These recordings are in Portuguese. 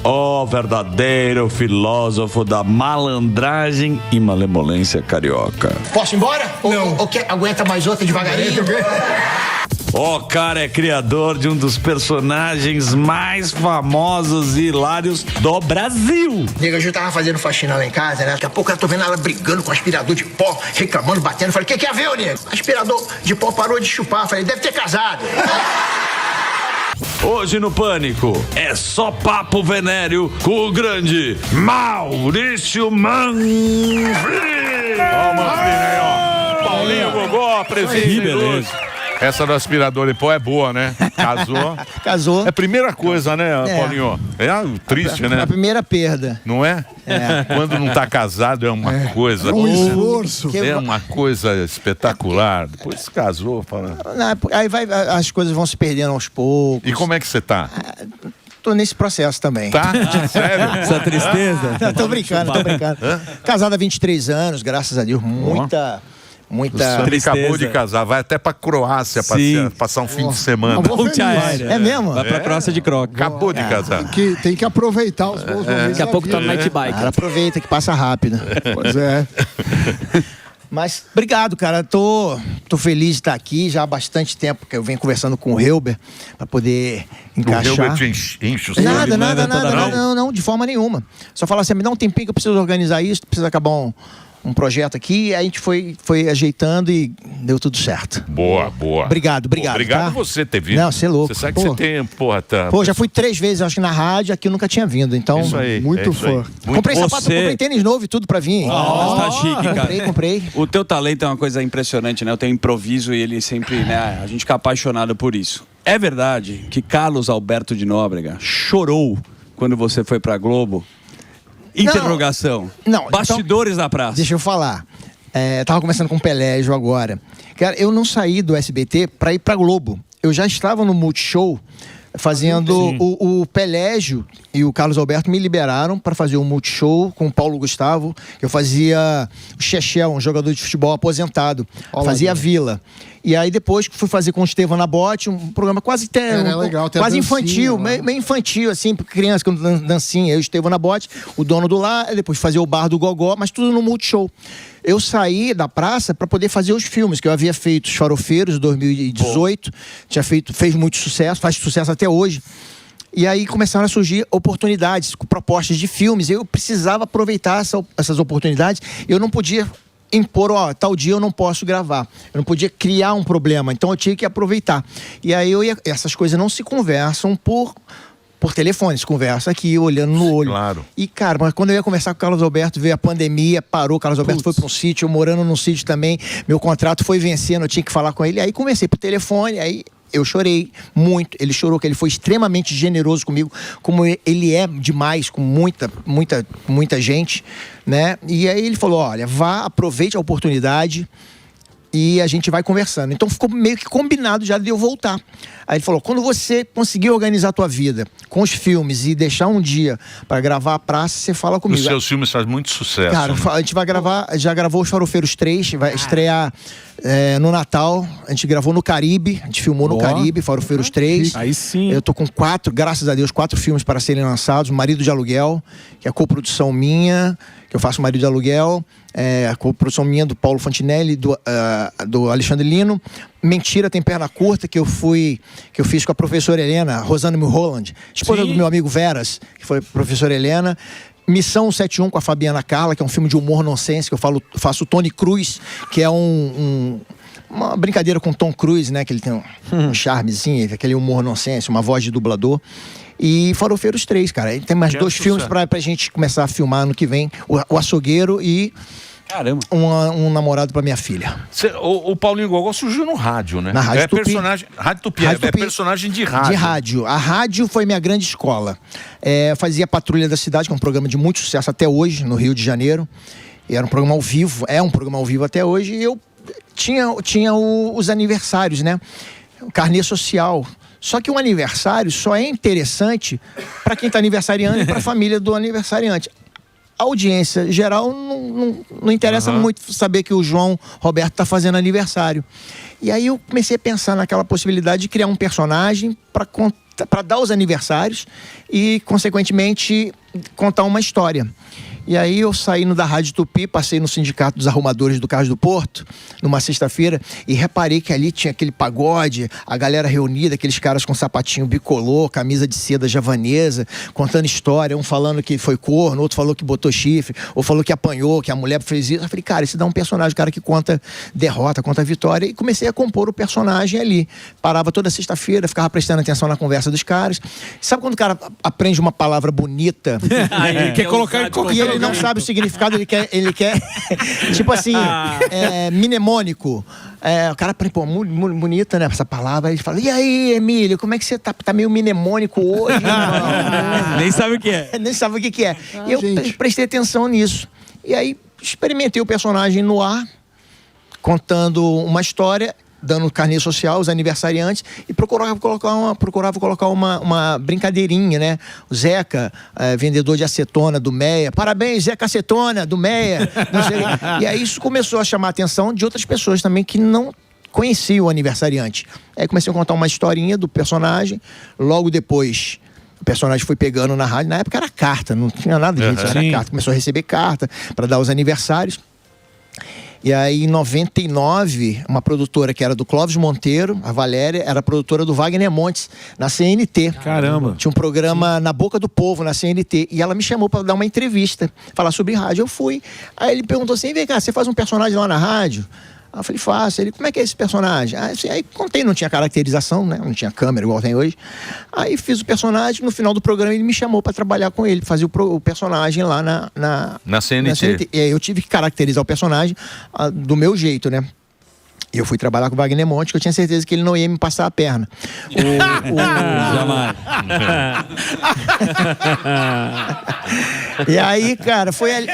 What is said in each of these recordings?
o verdadeiro filósofo da malandragem e malemolência carioca. Posso ir embora? Não. Ou aguenta mais outra devagarinho? O cara é criador de um dos personagens mais famosos e hilários do Brasil. Nega, eu tava fazendo faxina lá em casa, né? Daqui a pouco eu tô vendo ela brigando com o aspirador de pó, reclamando, batendo. Falei, o que é, viu, nego? O aspirador de pó parou de chupar. Falei, deve ter casado. Hoje no Pânico é só papo venéreo com o grande Maurício Manfrim. Ó, Manfrim aí, ó. Paulinho Gogó, presente hoje. Essa do aspirador de pó é boa, né? Casou. Casou. É a primeira coisa, né, Paulinho? É triste, né? A primeira perda. Não é? Quando não tá casado é uma coisa. É um esforço. É uma coisa espetacular. Depois casou, fala. Aí as coisas vão se perdendo aos poucos. E como é que você tá? Tô nesse processo também. Tá? Sério? Essa tristeza? Não, tô brincando. Casado há 23 anos, graças a Deus. Muita Você acabou de casar, vai até pra Croácia passar um fim de semana. Ponte aérea. É mesmo? Vai pra Croácia de croca. Acabou de casar. Tem que aproveitar os bons momentos. Daqui a pouco tá no night bike. Cara, aproveita que passa rápido. Pois é. Mas, obrigado, cara. Tô feliz de estar aqui. Já há bastante tempo que eu venho conversando com o Helber pra poder encaixar. O Helber te enche o Nada, não, de forma nenhuma. Só fala assim, me dá um tempinho que eu preciso organizar isso, precisa acabar um projeto aqui, e aí a gente foi ajeitando e deu tudo certo. Boa. Obrigado. Obrigado tá? você ter vindo. Não, você é louco. Você sabe que você tem, tá. Pô, já fui 3 vezes, acho que na rádio, aqui eu nunca tinha vindo, então... Isso aí. Muito fã. Comprei sapato, comprei tênis novo e tudo pra vir. Tá chique, cara. Comprei. O teu talento é uma coisa impressionante, né? O teu improviso e ele sempre, né? A gente fica apaixonado por isso. É verdade que Carlos Alberto de Nóbrega chorou quando você foi pra Globo? Interrogação. Não, Bastidores da praça. Deixa eu falar. Tava conversando com o Pelégio agora. Cara, eu não saí do SBT pra ir pra Globo. Eu já estava no Multishow fazendo o Pelégio e o Carlos Alberto me liberaram para fazer um Multishow com o Paulo Gustavo. Eu fazia o Chechel, um jogador de futebol aposentado. Fazia a Vila. E aí depois fui fazer com o Estevão Nabote, um programa quase quase infantil, meio infantil, assim, pra criança, com dancinha. Eu, Estevão Nabote, o dono do lar, depois fazia o bar do Gogó, mas tudo no Multishow. Eu saí da praça para poder fazer os filmes, que eu havia feito Os Farofeiros, em 2018. Fez muito sucesso, faz sucesso até hoje. E aí começaram a surgir oportunidades, propostas de filmes. Eu precisava aproveitar essas oportunidades. Eu não podia impor, tal dia eu não posso gravar. Eu não podia criar um problema. Então eu tinha que aproveitar. E aí essas coisas não se conversam por telefone, se conversa aqui, olhando no olho. Claro. E, cara, mas quando eu ia conversar com o Carlos Alberto, veio a pandemia, parou, o Carlos Alberto foi para um sítio, eu morando num sítio também, meu contrato foi vencendo, eu tinha que falar com ele, aí conversei por telefone, aí eu chorei muito, ele chorou, que ele foi extremamente generoso comigo, como ele é demais com muita gente, né? E aí ele falou, olha, aproveite a oportunidade e a gente vai conversando. Então ficou meio que combinado já de eu voltar. Aí ele falou, quando você conseguir organizar a tua vida com os filmes e deixar um dia para gravar a praça, você fala comigo. Os seus filmes fazem muito sucesso. Cara, né? a gente vai gravar, já gravou Os Farofeiros 3, vai estrear no Natal, a gente gravou no Caribe, a gente filmou no Caribe, Farofeiros 3. Aí sim. Eu tô com 4, graças a Deus, 4 filmes para serem lançados. Marido de Aluguel, que é a coprodução minha, que eu faço Marido de Aluguel, a coprodução minha do Paulo Fantinelli, do Alexandre Lino. Mentira Tem Perna Curta, que eu fiz com a professora Helena, Rosana Mulholland, esposa do meu amigo Veras, que foi a professora Helena. Missão 71 com a Fabiana Carla, que é um filme de humor nonsense, que eu faço o Tony Cruz, que é uma brincadeira com Tom Cruise, né? Que ele tem um charmezinho, aquele humor nonsense, uma voz de dublador. E Farofeiros 3, cara. E tem mais 2 filmes pra gente começar a filmar ano que vem. O Açougueiro e... Caramba. Um namorado pra minha filha. O Paulinho Gogó surgiu no rádio, né? Na Rádio Tupi. Personagem, Rádio Tupi. É personagem de rádio. De rádio. A rádio foi minha grande escola. Fazia Patrulha da Cidade, que é um programa de muito sucesso até hoje, no Rio de Janeiro. E era um programa ao vivo, é um programa ao vivo até hoje. E eu tinha os aniversários, né? O carnê social. Só que o aniversário só é interessante para quem está aniversariando e para a família do aniversariante. A audiência geral não interessa muito saber que o João Roberto está fazendo aniversário. E aí eu comecei a pensar naquela possibilidade de criar um personagem para para dar os aniversários e, consequentemente, contar uma história. E aí eu saí da Rádio Tupi, passei no Sindicato dos Arrumadores do Cais do Porto, numa sexta-feira, e reparei que ali tinha aquele pagode, a galera reunida, aqueles caras com sapatinho bicolor, camisa de seda javanesa, contando história, um falando que foi corno, outro falou que botou chifre, ou falou que apanhou, que a mulher fez isso. Eu falei, cara, isso dá um personagem, cara que conta derrota, conta vitória, e comecei a compor o personagem ali. Parava toda sexta-feira, ficava prestando atenção na conversa dos caras. Sabe quando o cara aprende uma palavra bonita? Ele quer colocar em qualquer E ele não sabe o significado, ele quer tipo assim, mnemônico. O cara, pô, bonita, né, essa palavra. Ele fala, e aí, Emílio, como é que você tá? Tá meio mnemônico hoje? Nem sabe o que é. Nem sabe o que é. E eu prestei atenção nisso. E aí, experimentei o personagem no ar, contando uma história, dando carnê social aos aniversariantes, e procurava colocar uma brincadeirinha, né? O Zeca, vendedor de acetona do Meia. Parabéns, Zeca Acetona do Meia. Não sei. E aí isso começou a chamar a atenção de outras pessoas também que não conheciam o aniversariante. Aí comecei a contar uma historinha do personagem. Logo depois, o personagem foi pegando na rádio. Na época era carta, não tinha nada disso, era carta. Começou a receber carta para dar os aniversários. E aí, em 99, uma produtora que era do Clóvis Monteiro, a Valéria, era produtora do Wagner Montes, na CNT. Caramba! Tinha um programa Na Boca do Povo, na CNT. E ela me chamou para dar uma entrevista, falar sobre rádio. Eu fui. Aí ele perguntou assim, vem cá, você faz um personagem lá na rádio? Aí eu falei, faço. Ele, como é que é esse personagem? Aí contei, não tinha caracterização, né? Não tinha câmera igual tem hoje. Aí fiz o personagem, no final do programa ele me chamou para trabalhar com ele, fazer o personagem lá na CNT. E aí eu tive que caracterizar o personagem do meu jeito, né? E eu fui trabalhar com o Wagner Montes, que eu tinha certeza que ele não ia me passar a perna. Jamais. E aí, cara, foi ali...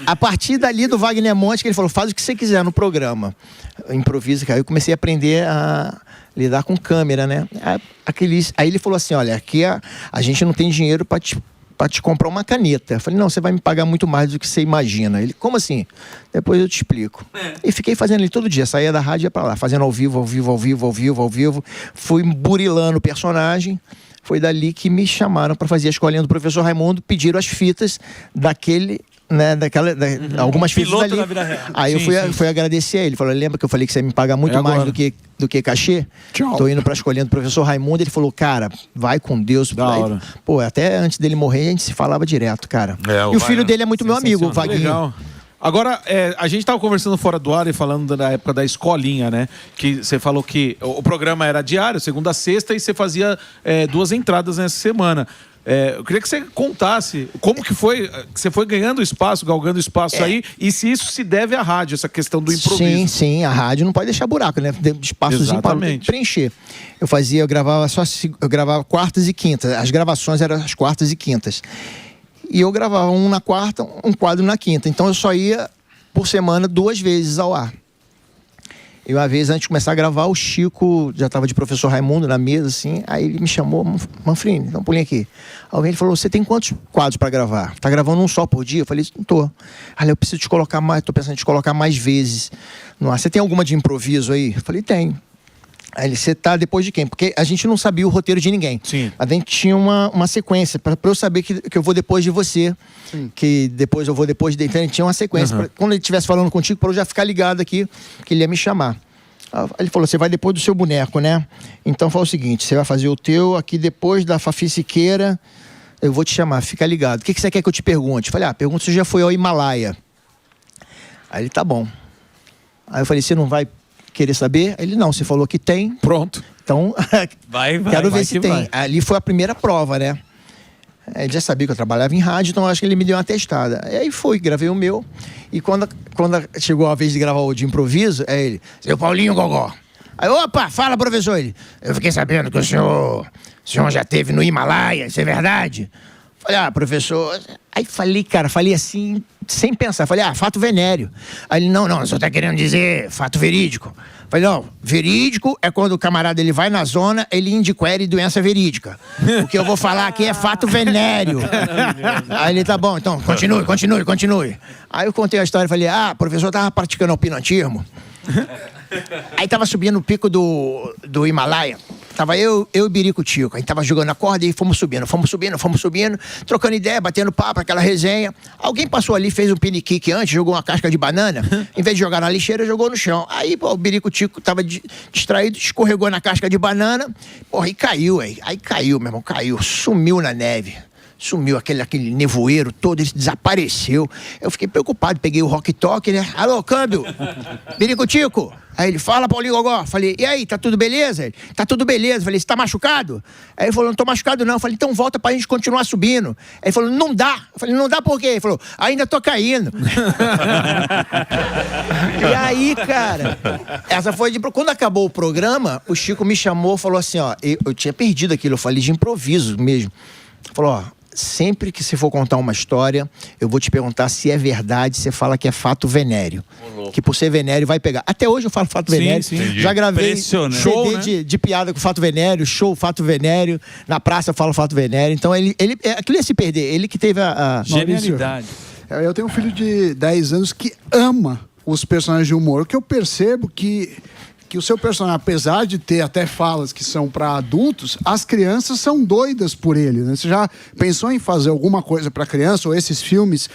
A partir dali do Wagner Montes, que ele falou, faz o que você quiser no programa. Improvisa, cara. Eu comecei a aprender a lidar com câmera, né? Aí ele falou assim, olha, aqui a gente não tem dinheiro para te comprar uma caneta. Eu falei, não, você vai me pagar muito mais do que você imagina. Ele, como assim? Depois eu te explico. E fiquei fazendo ele todo dia, saía da rádio e ia pra lá, fazendo ao vivo. Fui burilando o personagem. Foi dali que me chamaram para fazer a escolinha do professor Raimundo, pediram as fitas daquele... Né, algumas fitas Piloto ali. da vida real. Aí eu fui agradecer a ele. Falou, lembra que eu falei que você ia me pagar muito mais do que cachê? Tchau. Tô indo pra escolhendo o professor Raimundo. Ele falou, cara, vai com Deus. Da hora. Pô, até antes dele morrer, a gente se falava direto, cara. E o filho dele é muito meu amigo, o Vaguinho. Legal. Agora, a gente estava conversando fora do ar e falando da época da escolinha, né? Que você falou que o programa era diário, segunda a sexta, e você fazia 2 entradas nessa semana. Eu queria que você contasse como que foi, que você foi ganhando espaço, galgando espaço aí, e se isso se deve à rádio, essa questão do improviso. Sim, a rádio não pode deixar buraco, né? Espaçozinho para preencher. Eu gravava quartas e quintas. As gravações eram as quartas e quintas. E eu gravava um na quarta, um quadro na quinta. Então eu só ia por semana 2 vezes ao ar. E uma vez, antes de começar a gravar, o Chico já estava de professor Raimundo na mesa, assim. Aí ele me chamou, Manfrini, dá um pulinho aqui. Alguém falou, você tem quantos quadros para gravar? Tá gravando um só por dia? Eu falei, não tô. Aí eu preciso te colocar mais, tô pensando em te colocar mais vezes no ar. Você tem alguma de improviso aí? Eu falei, tenho. Aí ele, você tá depois de quem? Porque a gente não sabia o roteiro de ninguém. Sim. A gente tinha uma sequência, para eu saber que eu vou depois de você, que depois eu vou depois de... Então a gente tinha uma sequência. Quando ele estivesse falando contigo, para eu já ficar ligado aqui, que ele ia me chamar. Aí ele falou, você vai depois do seu boneco, né? Então fala o seguinte, você vai fazer o teu aqui depois da Fafi Siqueira, eu vou te chamar, fica ligado. O que você quer que eu te pergunte? Eu falei, pergunta se já foi ao Himalaia. Aí ele, tá bom. Aí eu falei, você não vai querer saber? Ele, não, você falou que tem. Pronto. Então, quero ver se tem. Vai. Ali foi a primeira prova, né? Ele já sabia que eu trabalhava em rádio, então acho que ele me deu uma testada. E aí fui, gravei o meu. E quando chegou a vez de gravar o de improviso, ele, seu Paulinho Gogó. Aí, opa, fala, professor. Ele, eu fiquei sabendo que o senhor já esteve no Himalaia, isso é verdade? Falei, professor... Aí falei assim, sem pensar. Falei, fato venéreo. Aí ele, não, o senhor tá querendo dizer fato verídico. Falei, não, verídico é quando o camarada ele vai na zona, ele indiquere doença verídica. O que eu vou falar aqui é fato venéreo. Aí ele, tá bom, então, continue. Aí eu contei a história e falei, professor tava praticando alpinismo. Aí tava subindo o pico do Himalaia. Tava eu e o Biricutico. A gente tava jogando a corda e fomos subindo, trocando ideia, batendo papo, aquela resenha. Alguém passou ali, fez um piniquique antes, jogou uma casca de banana. Em vez de jogar na lixeira, jogou no chão. Aí, pô, o Biricutico tava distraído, escorregou na casca de banana. Porra, e caiu, aí. Aí caiu, meu irmão, caiu. Sumiu na neve. Sumiu aquele nevoeiro todo, ele desapareceu. Eu fiquei preocupado, peguei o rock-talk, né? Alô, câmbio! Biricutico! Aí ele, fala, Paulinho Gogó. Falei, e aí, tá tudo beleza? Ele, tá tudo beleza. Falei, você tá machucado? Aí ele falou, não tô machucado não. Falei, então volta pra gente continuar subindo. Aí ele falou, não dá. Falei, não dá por quê? Ele falou, ainda tô caindo. E aí, cara, essa foi de... Quando acabou o programa, o Chico me chamou, falou assim, ó, eu tinha perdido aquilo, eu falei de improviso mesmo. Falou, ó, sempre que você for contar uma história, eu vou te perguntar se é verdade, você fala que é fato venéreo. Que por ser venéreo vai pegar. Até hoje eu falo fato venéreo. Sim. Já gravei CD Show, né? de piada com fato venéreo, show fato venéreo, na praça eu falo fato venéreo. Então aquilo ia se perder. Ele que teve a Genialidade. Eu tenho um filho de 10 anos que ama os personagens de humor. O que eu percebo que o seu personagem, apesar de ter até falas que são para adultos, as crianças são doidas por ele, né? Você já pensou em fazer alguma coisa para criança? Ou esses filmes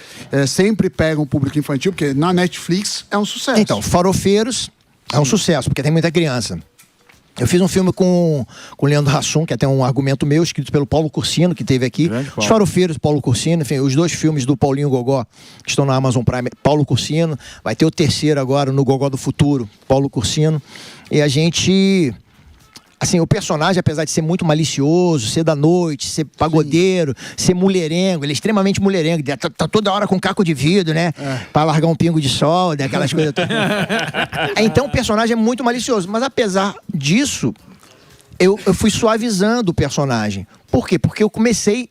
sempre pegam o público infantil? Porque na Netflix é um sucesso. Então, Farofeiros é um sucesso, porque tem muita criança. Eu fiz um filme com o Leandro Hassum, que é até um argumento meu, escrito pelo Paulo Cursino, que teve aqui. Os Farofeiros, Paulo Cursino, enfim, os 2 filmes do Paulinho Gogó, que estão na Amazon Prime, Paulo Cursino. Vai ter o 3º agora, no Gogó do Futuro, Paulo Cursino. E a gente... Assim, o personagem, apesar de ser muito malicioso, ser da noite, ser pagodeiro, ser mulherengo, ele é extremamente mulherengo, tá toda hora com caco de vidro, né? Pra largar um pingo de sol, aquelas coisas todas. Então o personagem é muito malicioso, mas apesar disso, eu fui suavizando o personagem. Por quê? Porque eu comecei,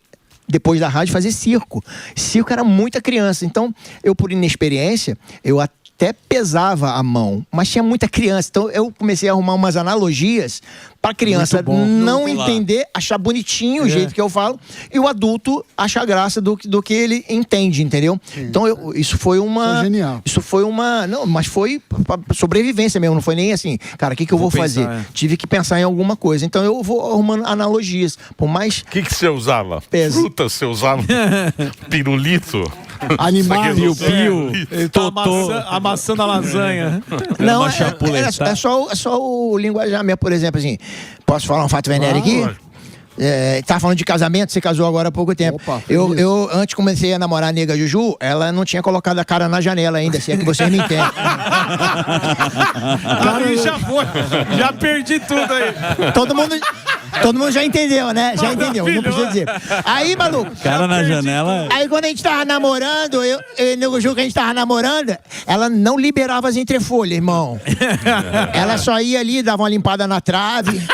depois da rádio, a fazer circo. Circo era muita criança, então eu, por inexperiência, eu até pesava a mão, mas tinha muita criança, então eu comecei a arrumar umas analogias para a criança não entender, achar bonitinho o jeito que eu falo, e o adulto achar graça do que ele entende, entendeu? Sim. Então isso foi uma... genial. Isso foi uma... Não, mas foi pra sobrevivência mesmo, não foi nem assim, cara, o que eu vou fazer? Tive que pensar em alguma coisa, então eu vou arrumando analogias, por mais... O que você usava? Peso. Fruta você usava? Pirulito? Animais. Ele tá amassando a lasanha. Não, é só o linguajar mesmo, por exemplo, assim, posso falar um fato venéreo aqui? Tava falando de casamento, você casou agora há pouco tempo. Opa, eu antes comecei a namorar a nega Juju, ela não tinha colocado a cara na janela ainda, se é que vocês não entendem. Aí já foi, já perdi tudo aí. Todo mundo já entendeu, né? Já entendeu, não precisa dizer. Aí, maluco. Cara na janela. Aí quando a gente tava namorando, eu e o nego Ju que a gente tava namorando, ela não liberava as entrefolhas, irmão. Ela só ia ali, dava uma limpada na trave.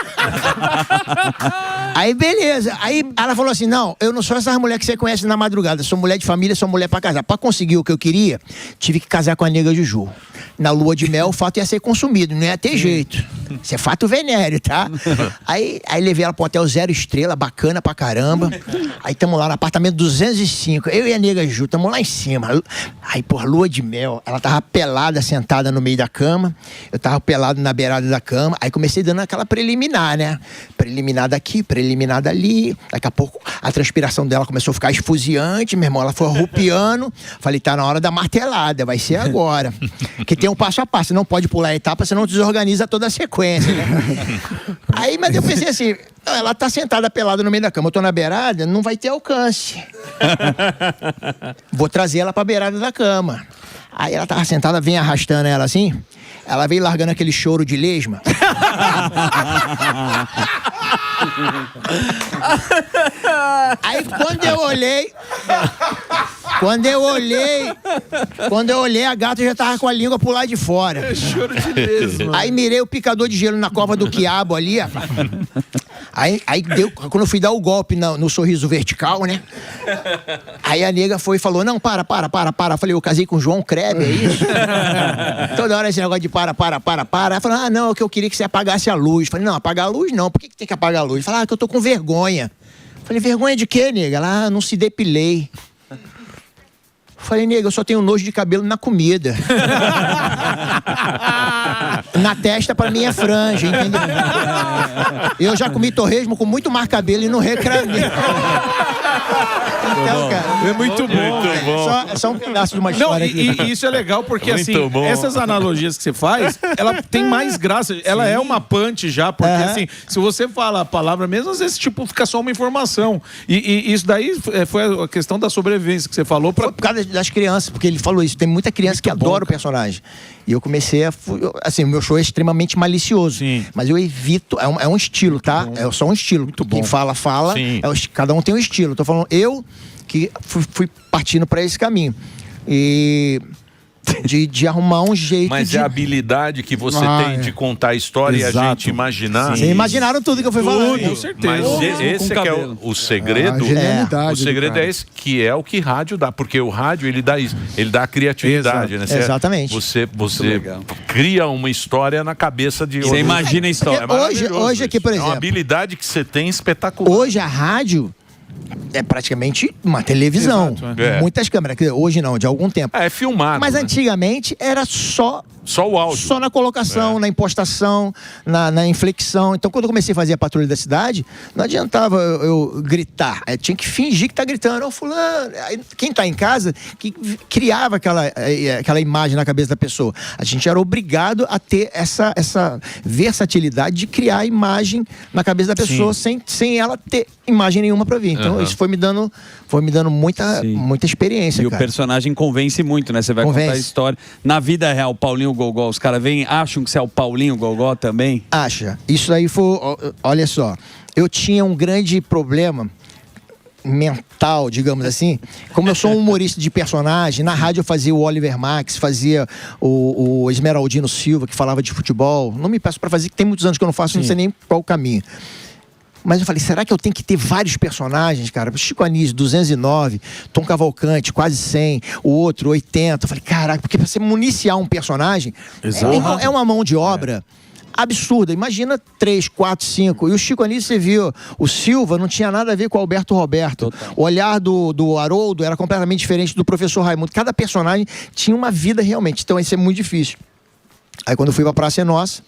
Aí, beleza. Aí ela falou assim, não, eu não sou essas mulheres que você conhece na madrugada. Sou mulher de família, sou mulher pra casar. Pra conseguir o que eu queria, tive que casar com a nega Juju. Na lua de mel, o fato ia ser consumido, não ia ter jeito. Isso é fato venéreo, tá? Aí levei ela pro hotel 0 estrela, bacana pra caramba. Aí tamo lá no apartamento 205. Eu e a nega Ju, tamo lá em cima. Aí, por lua de mel, ela tava pelada, sentada no meio da cama. Eu tava pelado na beirada da cama. Aí comecei dando aquela preliminar, né? Preliminar daqui, preliminar dali. Daqui a pouco a transpiração dela começou a ficar esfuziante, meu irmão. Ela foi arrupiando. Falei, tá na hora da martelada, vai ser agora. Que tem um passo a passo, não pode pular a etapa, senão desorganiza toda a sequência, né? Aí, mas eu pensei assim, ela tá sentada pelada no meio da cama, eu tô na beirada, não vai ter alcance. Vou trazer ela pra beirada da cama. Aí ela tava sentada, vem arrastando ela assim, ela veio largando aquele choro de lesma. Aí quando eu olhei, a gata já tava com a língua pro lado de fora. É choro de lesma. Aí mirei o picador de gelo na cova do quiabo ali, rapaz. Aí deu, quando eu fui dar o golpe no sorriso vertical, né? Aí a nega foi e falou, não, para. Eu falei, eu casei com o João Kreber, é isso? Toda hora esse negócio de para. Ela falou, não, é que eu queria que você apagasse a luz. Eu falei, não, apagar a luz não, por que tem que apagar a luz? Falei, que eu tô com vergonha. Eu falei, vergonha de quê, nega? Ela, não se depilei. Falei, nego, eu só tenho nojo de cabelo na comida. Na testa, pra mim, é franja, entendeu? Eu já comi torresmo com muito mais cabelo e não reclamei. Então, cara, É muito bom. é só um pedaço de uma Não, história aqui. e isso é legal porque, Muito assim, bom. essas analogias que você faz, ela tem mais graça. Ela é uma punch já, porque, assim, se você fala a palavra mesmo, às vezes, tipo, fica só uma informação. E isso daí foi a questão da sobrevivência que você falou. Foi por causa das crianças, porque ele falou isso. Tem muita criança que adora o personagem. E eu comecei a... Assim, o meu show é extremamente malicioso. Sim. Mas eu evito... É um estilo, tá? É só um estilo. Quem fala. Sim. Cada um tem um estilo. Tô falando eu que fui partindo para esse caminho. E... De arrumar um jeito Mas de... é a habilidade que você tem de contar a história e a Exato. gente imaginar. Vocês imaginaram tudo que eu fui falando. Com certeza. Mas esse é que é o segredo. A genialidade O segredo do cara. é esse, que é o que rádio dá, porque o rádio ele dá isso, ele dá a criatividade, né? Exatamente. Você legal. cria uma história na cabeça de Você outro. imagina a história. Hoje aqui, por É uma exemplo, habilidade que você tem espetacular. hoje a rádio é praticamente uma televisão. Exato, é. Muitas câmeras. Quer dizer, hoje não, de algum tempo. É filmado. Mas né? antigamente era só Só o áudio. Só na colocação, na impostação, na inflexão. Então, quando eu comecei a fazer a patrulha da cidade, não adiantava eu gritar. Tinha que fingir que tá gritando. Ô, fulano. Aí, quem tá em casa, que criava aquela imagem na cabeça da pessoa. A gente era obrigado a ter essa versatilidade de criar a imagem na cabeça da pessoa sem ela ter imagem nenhuma pra vir. Então, isso foi me dando muita experiência, E cara. o personagem convence muito, né? Você vai contar a história. Na vida real, Paulinho Gogó, os caras acham que você é o Paulinho Gogó também? Acha. Isso aí foi... Olha só. Eu tinha um grande problema mental, digamos assim. Como eu sou um humorista de personagem, na rádio eu fazia o Oliver Max, fazia o Esmeraldino Silva, que falava de futebol. Não me peço pra fazer, que tem muitos anos que eu não faço, não sei nem qual o caminho. Mas eu falei, será que eu tenho que ter vários personagens, cara? Chico Anísio, 209, Tom Cavalcante, quase 100, o outro, 80. Eu falei, caraca, porque pra você municiar um personagem, é uma mão de obra absurda. Imagina 3, 4, 5. E o Chico Anísio, você viu, o Silva não tinha nada a ver com o Alberto Roberto. Total. O olhar do Haroldo era completamente diferente do professor Raimundo. Cada personagem tinha uma vida realmente. Então isso é muito difícil. Aí quando eu fui pra Praça é Nossa,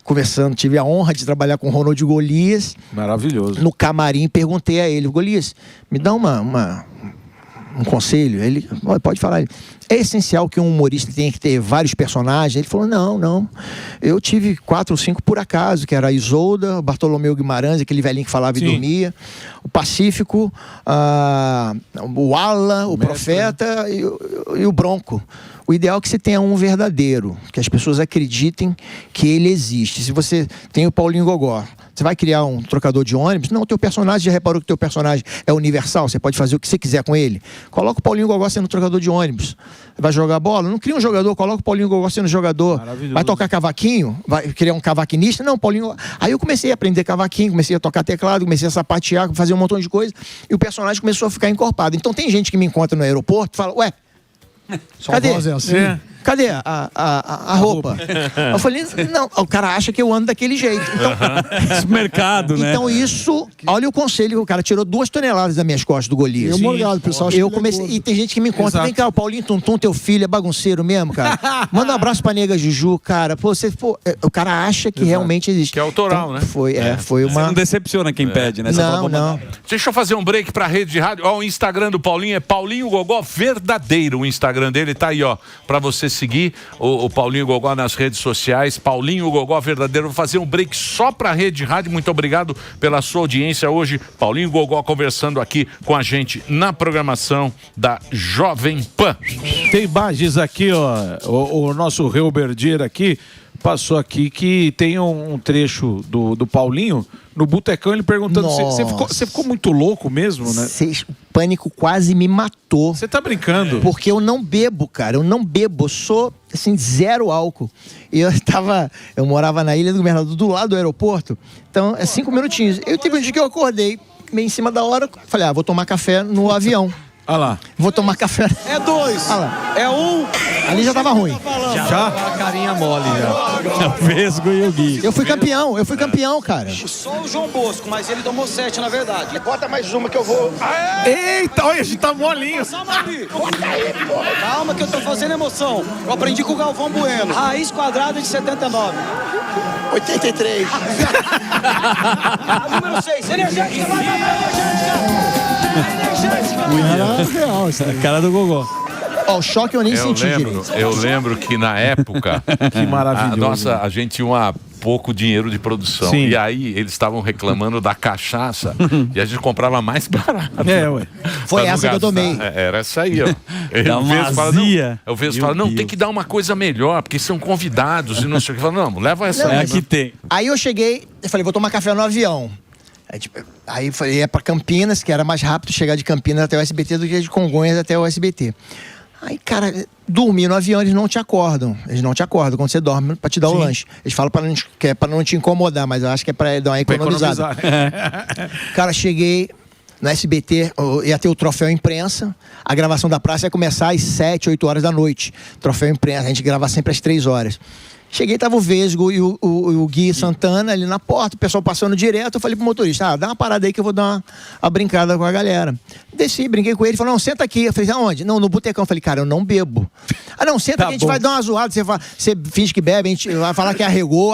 conversando, tive a honra de trabalhar com o Ronald Golias. Maravilhoso. No camarim, perguntei a ele, Golias, me dá um conselho? Ele, pode falar. É essencial que um humorista tenha que ter vários personagens? Ele falou, não. Eu tive 4 ou 5 por acaso, que era a Isolda, o Bartolomeu Guimarães, aquele velhinho que falava e dormia, o Pacífico, o Ala, o Profeta e o Bronco. O ideal é que você tenha um verdadeiro, que as pessoas acreditem que ele existe. Se você tem o Paulinho Gogó, você vai criar um trocador de ônibus? Não, o teu personagem, já reparou que o teu personagem é universal? Você pode fazer o que você quiser com ele? Coloca o Paulinho Gogó sendo trocador de ônibus. Vai jogar bola? Não cria um jogador, coloca o Paulinho Gogó sendo jogador. Vai tocar cavaquinho? Vai criar um cavaquinista? Não, Paulinho... Aí eu comecei a aprender cavaquinho, comecei a tocar teclado, comecei a sapatear, fazer um montão de coisa, e o personagem começou a ficar encorpado. Então tem gente que me encontra no aeroporto e fala, ué, cadê? Voz é assim? Cadê a roupa? Eu falei, não, o cara acha que eu ando daquele jeito. Então, Mercado, né? então isso, olha o conselho, o cara tirou 2 toneladas das minhas costas do Golias. Eu morgado, pessoal. Eu comecei, e tem gente que me conta, vem cá, o Paulinho Tuntum, teu filho é bagunceiro mesmo, cara. Manda um abraço pra nega Juju, cara. O cara acha que realmente existe. Que é autoral, né? Foi Você uma... não decepciona quem pede, né? Você fala, vou mandar. Deixa eu fazer um break pra rede de rádio. Ó, o Instagram do Paulinho é Paulinho Gogó Verdadeiro. O Instagram dele tá aí, ó, pra você seguir o Paulinho Gogó nas redes sociais. Paulinho Gogó Verdadeiro. Vou fazer um break só pra rede de rádio. Muito obrigado pela sua audiência hoje. Paulinho Gogó conversando aqui com a gente na programação da Jovem Pan. Tem imagens aqui, ó. O nosso Reuberdir aqui passou aqui que tem um trecho do Paulinho no Botecão, ele perguntando se você ficou muito louco mesmo, né? O pânico quase me matou. Você tá brincando? Porque eu não bebo, cara. Eu não bebo. Eu sou, assim, 0 álcool. E eu morava na Ilha do Governador, do lado do aeroporto. Então, 5 minutinhos. Eu teve um dia que eu acordei, meio em cima da hora. Falei, vou tomar café no avião. Olha lá. Vou tomar café. É 2. Olha lá. É 1. Ali já tava ruim. Já? A carinha mole já. O Vesgo e o Gui. Eu fui campeão, cara. Só o João Bosco, mas ele tomou 7, na verdade. Bota mais uma que eu vou. Eita, olha, a gente tá molinho. Calma que eu tô fazendo emoção. Eu aprendi com o Galvão Bueno. Raiz quadrada de 79. 83. Número 6, energética, vai, energética. Era real, isso aí. A cara do Gogó. Ó, o choque eu nem senti direito. Eu lembro que na época Que maravilhoso. a gente tinha pouco dinheiro de produção. Sim. E aí eles estavam reclamando da cachaça e a gente comprava mais barato. Ué. Foi Pra não essa que eu gastar. tomei. Era essa aí, ó. Dá uma azia. Eu vejo fala, não, tem que dar uma coisa melhor, porque são convidados e não sei o que. Fala, não, leva essa. É a que tem. Aí eu cheguei, eu falei, vou tomar café no avião. Aí eu falei, pra Campinas, que era mais rápido chegar de Campinas até o SBT do que de Congonhas até o SBT. Aí, cara, dormir no avião, eles não te acordam. Eles não te acordam quando você dorme pra te dar o lanche. Eles falam que é pra não te incomodar, mas eu acho que é pra dar uma economizada. Cara, cheguei no SBT, ia ter o troféu imprensa. A gravação da praça ia começar às 7, 8 horas da noite. Troféu imprensa, a gente grava sempre às 3 horas. Cheguei, tava o Vesgo e o Gui Santana ali na porta, o pessoal passando direto. Eu falei pro motorista, dá uma parada aí que eu vou dar uma brincada com a galera. Desci, brinquei com ele, falou, não, senta aqui. Eu falei, aonde? Não, no botecão. Eu falei, cara, eu não bebo. Não, senta que a gente vai dar uma zoada. Você finge que bebe, a gente vai falar que arregou,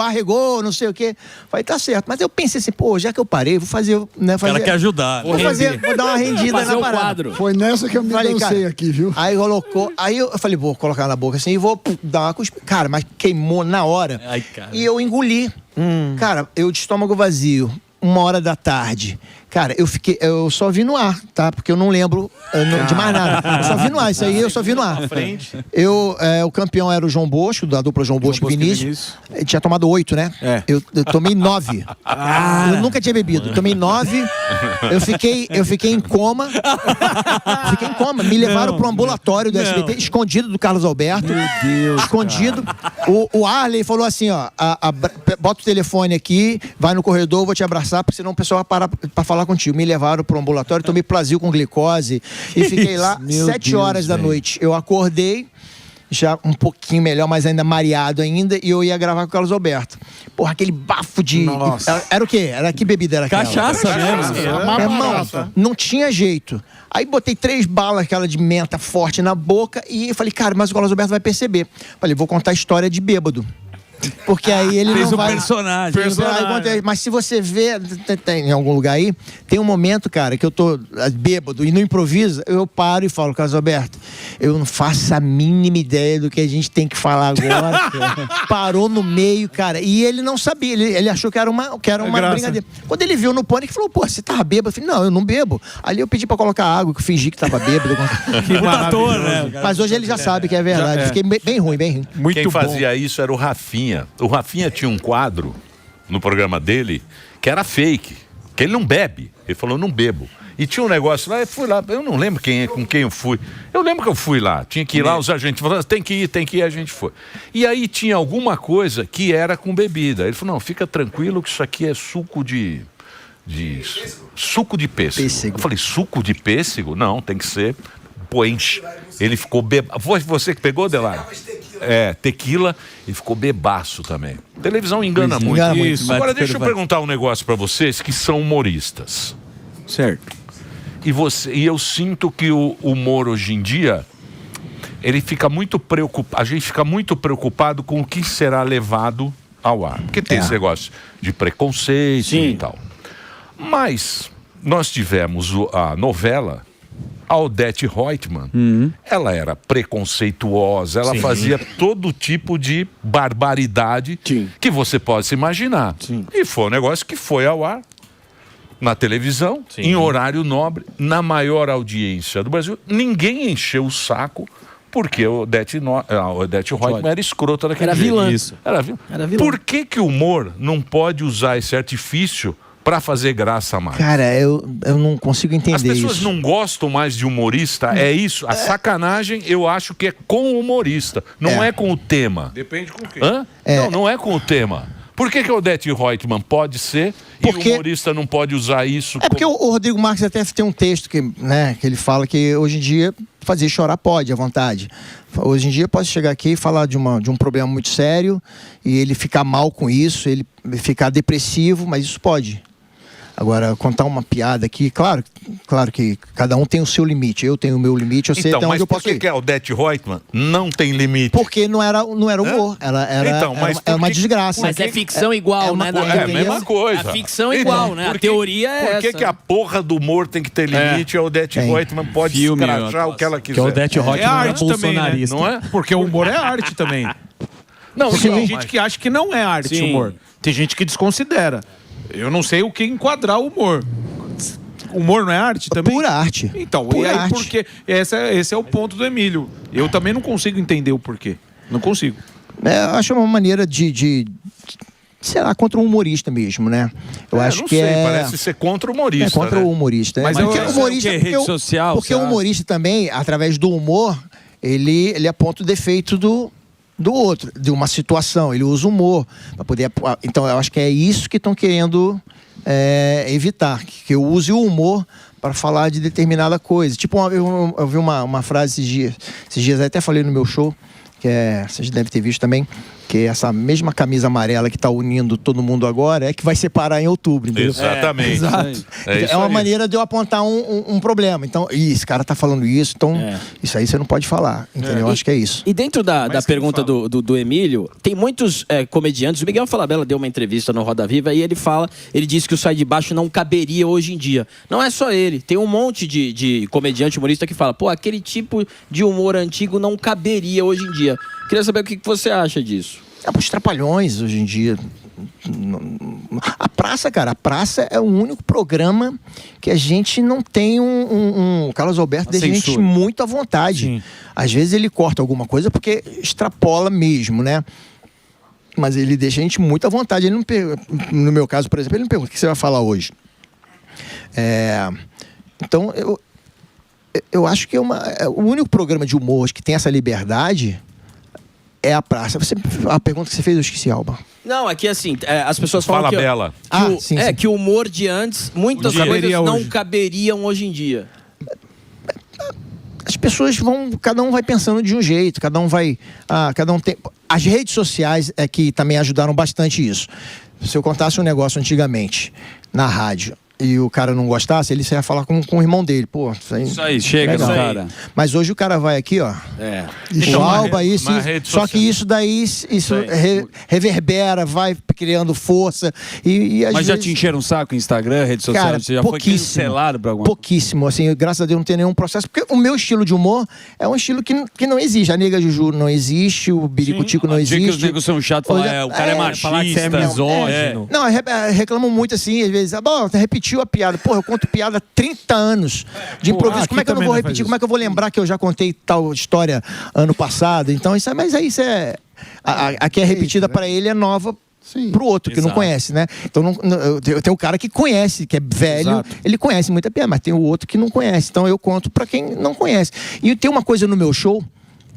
não sei o quê. Eu falei, tá certo. Mas eu pensei assim, pô, já que eu parei, vou fazer... Né, O cara quer ajudar. Vou dar uma rendida na parada. Quadro. Foi nessa que eu me dancei aqui, viu? Aí colocou, aí eu falei, vou colocar na boca assim e vou dar uma cuspida. Cara, mas queimou na hora. Ai, cara. E eu engoli. Cara, eu de estômago vazio, 1h da tarde. Cara, eu só vi no ar, tá? Porque eu não lembro de mais nada. Eu só vi no ar, isso aí eu só vi no ar. O campeão era o João Bosco, da dupla João Bosco e Vinícius. Ele tinha tomado 8, né? É. Eu tomei 9. Eu nunca tinha bebido. Tomei 9. Eu fiquei em coma. Fiquei em coma. Me levaram pro ambulatório do SBT, escondido do Carlos Alberto. Meu Deus. Escondido. O Arley falou assim, ó, bota o telefone aqui, vai no corredor, vou te abraçar, porque senão o pessoal vai parar pra falar contigo. Me levaram pro ambulatório, tomei Plasil com glicose e fiquei lá 7 horas da noite. Eu acordei já um pouquinho melhor, mas ainda mareado ainda, e eu ia gravar com o Carlos Alberto. Porra, aquele bafo de... Nossa. Era o quê? Que bebida era aquela? Cachaça mesmo. Irmão, não tinha jeito. Aí botei 3 balas, aquela de menta forte na boca, e falei, cara, mas o Carlos Alberto vai perceber. Falei, vou contar a história de bêbado. Porque aí ele Fez não o vai... personagem. Mas se você vê tem em algum lugar aí, tem um momento, cara, que eu tô bêbado e não improviso, eu paro e falo, Carlos Alberto, eu não faço a mínima ideia do que a gente tem que falar agora. Parou no meio, cara, e ele não sabia, ele achou que era uma brincadeira. Quando ele viu no pânico, ele falou, pô, você tava bêbado? Eu falei, não, eu não bebo. Ali eu pedi pra colocar água, que eu fingi que tava bêbado. Que ator, né? Mas hoje ele já sabe que é verdade. Fiquei bem ruim, bem ruim. Muito Quem bom. fazia isso era o Rafinha. O Rafinha tinha um quadro no programa dele que era fake, que ele não bebe. Ele falou, não bebo. E tinha um negócio lá, eu fui lá, eu não lembro com quem eu fui. Eu lembro que eu fui lá, tinha que ir lá, os agentes falaram, tem que ir, a gente foi. E aí tinha alguma coisa que era com bebida. Ele falou, não, fica tranquilo que isso aqui é suco de suco de pêssego. Eu falei, suco de pêssego? Não, tem que ser poente. Ele ficou bebaço. Foi você que pegou, Delari? Tequila, e ficou bebaço também. Televisão engana muito. Isso. Agora deixa eu perguntar um negócio pra vocês que são humoristas. Certo. E eu sinto que o humor hoje em dia, ele fica muito preocupado, a gente fica muito preocupado com o que será levado ao ar. Porque tem esse negócio de preconceito e tal. Mas nós tivemos a novela, a Odete Roitman, ela era preconceituosa, ela fazia todo tipo de barbaridade que você possa imaginar. E foi um negócio que foi ao ar na televisão, em horário nobre, na maior audiência do Brasil. Ninguém encheu o saco porque a Odete Roitman era escrota daquele Era jeito. vilã. Isso. Era vilã. Por que o humor não pode usar esse artifício pra fazer graça mais? Cara, eu não consigo entender isso. As pessoas não gostam mais de humorista, é isso. A sacanagem, eu acho que é com o humorista, não é com o tema. Depende com quem. Não é com o tema. Por que a Odete Roitman pode ser e o humorista não pode usar isso? Porque o Rodrigo Marques até tem um texto que ele fala que hoje em dia fazer chorar pode, à vontade. Hoje em dia eu posso chegar aqui e falar de um problema muito sério e ele ficar mal com isso, ele ficar depressivo, mas isso pode. Agora, contar uma piada aqui, claro que cada um tem o seu limite. Eu tenho o meu limite, eu sei até onde eu posso ir. Por que a Odete Reutemann não tem limite? Porque não era humor. Era uma desgraça. Mas é ficção igual, né? É a mesma coisa. A ficção é igual, né? A teoria é Por que a porra do humor tem que ter limite e a Odete Reutemann pode escrachar o que ela quiser? Que a Odete Reutemann É arte também, né? Não é? Porque o humor é arte também. Não, Porque tem gente que acha que não é arte Sim. humor. Tem gente que desconsidera. Eu não sei o que enquadrar o humor. Humor não é arte também? Pura arte. Então, Pura e aí arte. porque esse é o ponto do Emílio. Eu também não consigo entender o porquê. Não consigo. Eu acho uma maneira sei lá, contra um humorista mesmo, né? Eu acho não que sei, parece ser contra o humorista. É contra o humorista. Mas porque isso o humorista, é o quê? Rede social, porque o sabe? humorista também, através do humor, ele aponta o defeito do outro, de uma situação. Ele usa o humor para poder. Então, eu acho que é isso que estão querendo evitar, que eu use o humor para falar de determinada coisa. Tipo, eu vi uma frase esses dias até falei no meu show, que vocês devem ter visto também, que essa mesma camisa amarela que está unindo todo mundo agora é que vai separar em outubro, entendeu? Exatamente. Exato. É isso É uma aí. maneira de eu apontar um problema. Então, esse cara tá falando isso, então isso aí você não pode falar, entendeu? Eu acho que é isso. E dentro da pergunta do Emílio, tem muitos comediantes. O Miguel Falabella deu uma entrevista no Roda Viva e ele disse que o Sai de Baixo não caberia hoje em dia. Não é só ele. Tem um monte de comediante humorista que fala, pô, aquele tipo de humor antigo não caberia hoje em dia. Queria saber o que você acha disso. Os trapalhões hoje em dia. A praça, cara, a praça é o único programa que a gente não tem o Carlos Alberto deixa a gente muito à vontade. Sim. Às vezes ele corta alguma coisa porque extrapola mesmo, né? Mas ele deixa a gente muito à vontade. Ele não no meu caso, por exemplo, ele não pergunta o que você vai falar hoje. Então, eu acho que o único programa de humor que tem essa liberdade é a praça. A pergunta que você fez, eu esqueci, Alba. Não, é que assim, as pessoas falam Fala que, Bela. sim. Que o humor de antes, muitas coisas não caberiam hoje em dia. As pessoas cada um vai pensando de um jeito, cada um vai, cada um tem. As redes sociais é que também ajudaram bastante isso. Se eu contasse um negócio antigamente na rádio e o cara não gostasse, ele ia falar com o irmão dele. Pô, isso aí, chega, legal. cara. Mas hoje o cara vai aqui, ó. Então, o Alba, isso. Só que isso daí, reverbera, vai criando força. E às Mas vezes, já te encheram um saco em Instagram, rede social? cara, Você já foi cancelado pra alguma coisa? Pouquíssimo, assim, graças a Deus não tem nenhum processo. Porque o meu estilo de humor é um estilo que não existe. A Nega Juju não existe, o Birico-Tico não existe. Que os negros são chatos, falar, o cara é machista. Falar que você é misógino. Não, reclamam muito assim, às vezes. Bom, repetiu a piada. Porra, eu conto piada há 30 anos de improviso. Como é que eu não vou repetir? Como é que eu vou lembrar que eu já contei tal história ano passado? Então, mas aí isso é. A que é repetida para ele é nova pro outro, que não conhece, né? Então, eu tenho o cara que conhece, que é velho, ele conhece muita piada, mas tem o outro que não conhece. Então, eu conto para quem não conhece. E tem uma coisa no meu show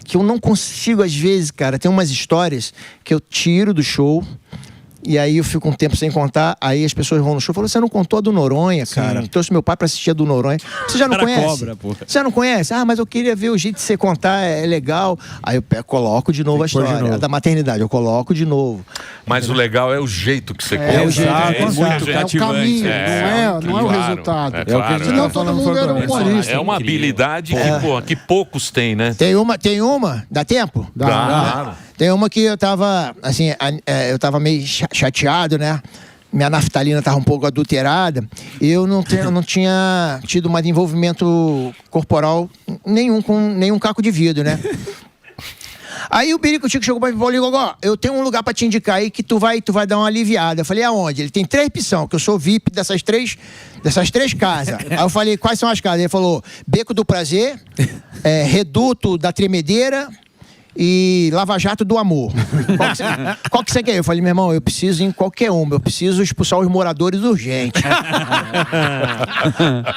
que eu não consigo, às vezes, cara. Tem umas histórias que eu tiro do show. E aí eu fico um tempo sem contar, aí as pessoas vão no show e falam, você não contou a do Noronha, cara? Trouxe meu pai pra assistir a do Noronha. Você já não conhece? Cobra, porra. Você não conhece? Mas eu queria ver o jeito de você contar, é legal. Aí eu coloco de novo a história. A da maternidade, eu coloco de novo. Mas o legal é o jeito que você conta. É o jeito. É o caminho, não é o resultado. Senão todo mundo era humorista. É uma habilidade que poucos têm, né? Tem uma? Dá tempo? Dá. Tem uma que eu tava, assim, eu tava meio chateado, né? Minha naftalina tava um pouco adulterada e eu não tinha tido mais envolvimento corporal nenhum com nenhum caco de vidro, né? Aí o Birico-Tico chegou pra mim e falou, Gogó, eu tenho um lugar pra te indicar aí que tu vai dar uma aliviada. Eu falei, aonde? Ele tem 3 opções, que eu sou VIP dessas três casas. Aí eu falei, quais são as casas? Ele falou, Beco do Prazer, Reduto da Tremedeira e Lava Jato do Amor. Qual que você quer? Eu falei, meu irmão, eu preciso ir em qualquer uma. Eu preciso expulsar os moradores urgente.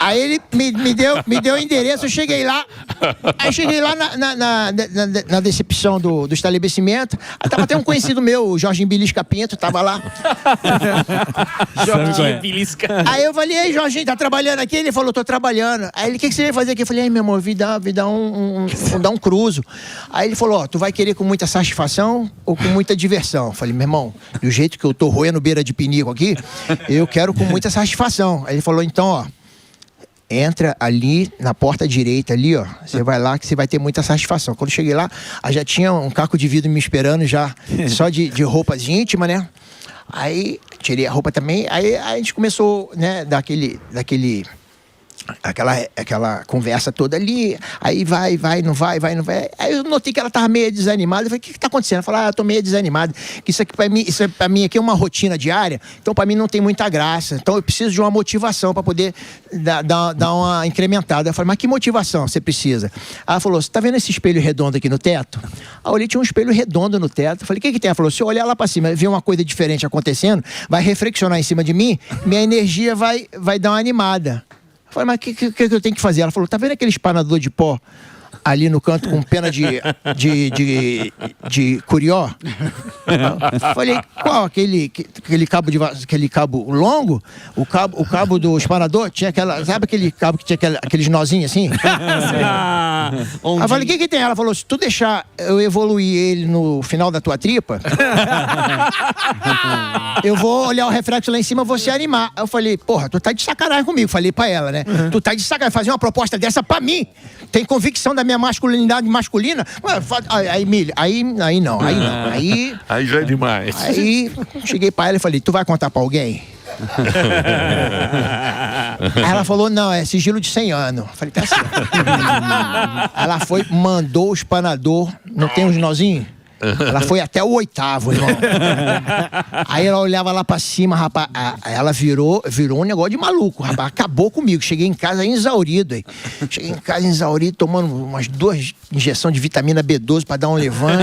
Aí ele me deu o endereço, eu cheguei lá. Aí cheguei lá na decepção do estabelecimento. Aí tava até um conhecido meu, o Jorginho Bilisca Pinto, tava lá. Jorginho Bilisca. Aí eu falei, ei, Jorginho, tá trabalhando aqui? Ele falou, tô trabalhando. Aí ele, o que você veio fazer aqui? Eu falei, meu irmão, vim dar um cruzo. Aí ele falou, tu vai querer com muita satisfação ou com muita diversão? Eu falei, meu irmão, do jeito que eu tô roendo beira de pinico aqui, eu quero com muita satisfação. Aí ele falou, então, ó, entra ali na porta direita ali, ó. Você vai lá que você vai ter muita satisfação. Quando eu cheguei lá, já tinha um caco de vidro me esperando já, só de roupas íntimas, né? Aí tirei a roupa também. Aí a gente começou, né, aquela conversa toda ali, aí vai, não vai. Aí eu notei que ela tava meio desanimada. Eu falei, o que tá acontecendo? Ela falou, eu tô meio desanimada. Isso aqui pra mim aqui é uma rotina diária, então pra mim não tem muita graça. Então eu preciso de uma motivação pra poder dar uma incrementada. Eu falei, mas que motivação você precisa? Ela falou, você tá vendo esse espelho redondo aqui no teto? Aí eu olhei, tinha um espelho redondo no teto. Eu falei, o que tem? Ela falou, se eu olhar lá pra cima e ver uma coisa diferente acontecendo, vai reflexionar em cima de mim, minha energia vai dar uma animada. Eu falei, mas o que eu tenho que fazer? Ela falou, tá vendo aquele espanador de pó ali no canto com pena de curió? Eu falei, qual? Aquele cabo longo? O cabo do espanador tinha aquela... Sabe aquele cabo que tinha aqueles nozinhos assim? Eu falei, o que tem? Ela falou, se tu deixar eu evoluir ele no final da tua tripa, eu vou olhar o reflexo lá em cima, vou se animar. Eu falei, porra, tu tá de sacanagem comigo. Falei pra ela, né? Tu tá de sacanagem fazer uma proposta dessa pra mim. Tem convicção da minha masculinidade masculina? Aí, Milho, aí não. Aí já é demais. Aí cheguei pra ela e falei, tu vai contar pra alguém? Aí ela falou, não, é sigilo de 100 anos. Eu falei, tá certo. Ela foi, mandou o espanador, não tem uns nozinhos? Ela foi até o 8º, irmão. Aí ela olhava lá pra cima, rapaz. Ela virou um negócio de maluco, rapaz. Acabou comigo. Cheguei em casa exaurido. Cheguei em casa exaurido, tomando umas 2 injeções de vitamina B12 pra dar um levante.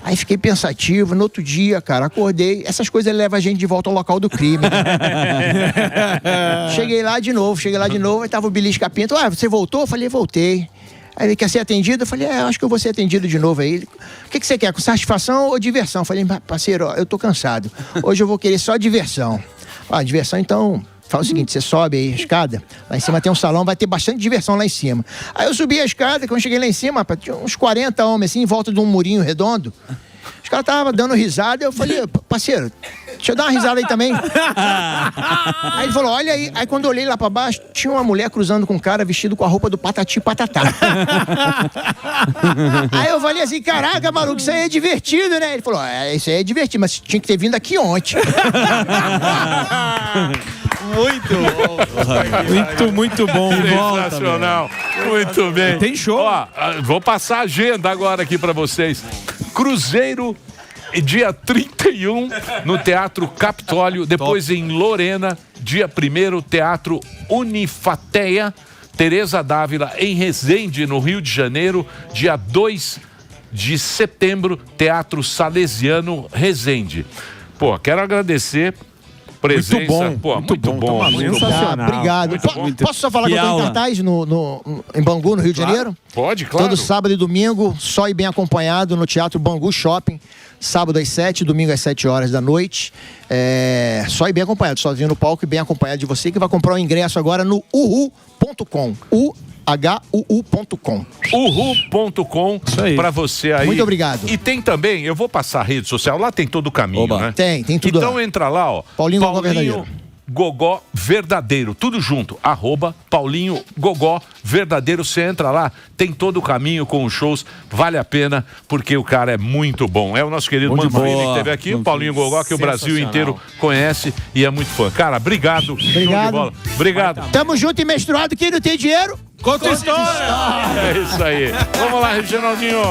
Aí fiquei pensativo. No outro dia, cara, acordei. Essas coisas levam a gente de volta ao local do crime. Cheguei lá de novo. Aí tava o Bilisca Pinto. Você voltou? Eu falei, voltei. Aí ele quer ser atendido? Eu falei, acho que eu vou ser atendido de novo aí. O que você quer, com satisfação ou diversão? Eu falei, parceiro, eu tô cansado. Hoje eu vou querer só diversão. Diversão, então, fala o seguinte, você sobe aí a escada, lá em cima tem um salão, vai ter bastante diversão lá em cima. Aí eu subi a escada, quando eu cheguei lá em cima, tinha uns 40 homens assim, em volta de um murinho redondo. Os caras estavam dando risada, eu falei, parceiro, deixa eu dar uma risada aí também. Aí ele falou, olha aí. Aí quando eu olhei lá pra baixo, tinha uma mulher cruzando com um cara vestido com a roupa do Patati Patatá. Aí eu falei assim, caraca, maluco, isso aí é divertido, né? Ele falou, isso aí é divertido, mas tinha que ter vindo aqui ontem. Muito bom. Sensacional. Muito bem. Tem show. Ó, vou passar a agenda agora aqui pra vocês. Cruzeiro, dia 31, no Teatro Capitólio. Depois em Lorena, dia 1º, Teatro Unifateia. Teresa Dávila, em Resende, no Rio de Janeiro. Dia 2 de setembro, Teatro Salesiano, Resende. Pô, quero agradecer... Presença. Muito bom. Sensacional. Obrigado. Posso só falar que eu tô em cartaz em Bangu, no Rio de Janeiro? Pode, claro. Todo sábado e domingo, só e bem acompanhado no Teatro Bangu Shopping. Sábado às 7, domingo às 7 horas da noite. Só e bem acompanhado, sozinho no palco e bem acompanhado de você, que vai comprar o ingresso agora no uhu.com. uhuu.com. Uhu.com pra você aí. Muito obrigado. E tem também, eu vou passar a rede social, lá tem todo o caminho, né? Tem tudo. Então entra lá, ó. Paulinho Gogó Verdadeiro. Gogó Verdadeiro, tudo junto, @Paulinho Gogó Verdadeiro. Você entra lá, tem todo o caminho com os shows, vale a pena, porque o cara é muito bom. É o nosso querido Mano Filho que esteve aqui, o Paulinho Gogó, que o Brasil inteiro conhece e é muito fã. Cara, obrigado. Obrigado. Tamo junto e menstruado, quem não tem dinheiro... Conta história! É isso aí. Vamos lá, Reginaldinho.